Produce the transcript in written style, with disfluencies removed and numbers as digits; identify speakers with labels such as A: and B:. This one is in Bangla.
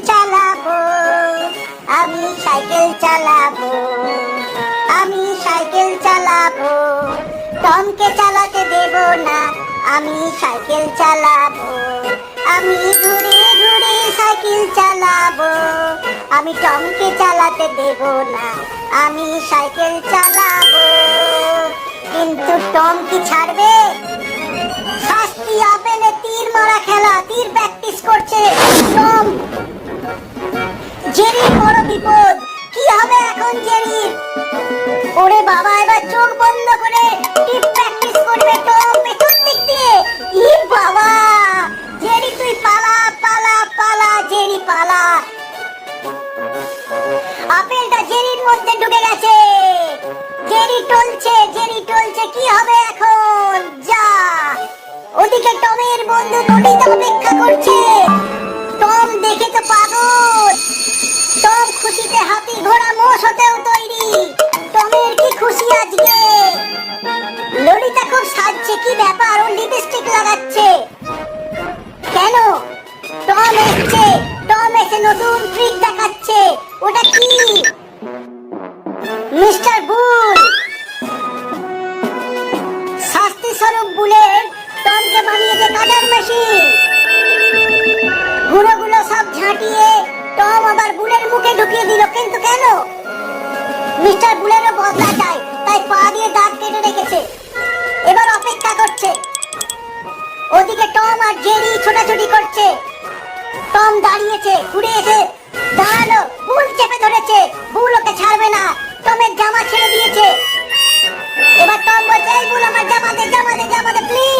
A: চালাবো, আমি সাইকেল চালাবো, আমি সাইকেল চালাবো, টমকে চালাতে দেব না, আমি সাইকেল চালাবো, আমি ঘুরে ঘুরে সাইকেল চালাবো, আমি টমকে চালাতে দেব না, আমি সাইকেল চালাবো। কিন্তু টম কি ছাড়বে? শাস্তি আপেলে তীর মারা খেলা, তীর প্র্যাকটিস করছে টম। জেরির বড় বিপদ, কি হবে এখন জেরির? ওরে বাবা, এবার চোখ বন্ধ করে তীর প্র্যাকটিস করবে টম পেছন দিক দিয়ে। ই বাবা, জেরি তুই পালা পালা পালা, জেরি পালা। আপেলটা জেরির মধ্যে ঢুকে গেছে, জেরি টলছে, জেরি টলছে, কি হবে এখন? যা। ওদিকে টমের বন্ধু নদীতে অপেক্ষা করছে। টম দেখে তো পাগল, টম খুশিতে হাতি ঘোড়া মোষ হতেও তৈরি। টমের কি খুশি আজকে। ললিতা খুব সাজছে, কি ব্যাপার? ও লিপস্টিক লাগাচ্ছে কেন? টম এসছে, টম এসে নতুন ট্রিক দেখাচ্ছে। ওটা কি? মিস্টার বুল। শাস্তি স্বরূপ বুলেট টমকে বানিয়েছে কাটার মেশিন। গুঁড়োগুলো সব ঝাঁটিয়ে টম আবার বুলের মুখে ঢুকিয়ে দিল। কিন্তু কেন? মিস্টার বুলেরও বদলা চাই, তাই পা দিয়ে দাঁত কেটে রেখেছে। এবার অপেক্ষা করছে। ওদিকে টম আর জেরি ছোটাছুটি করছে। টম দাঁড়িয়েছে, ঘুরে এসে দাঁড়ালো, বুল চেপে ধরেছে। বুল ওকে ছাড়বে না, টমের জামা ছেড়ে দিয়েছে। এবার টম বলছে, এই বুল আমার জামা দে, জামা দে, জামা দে প্লিজ।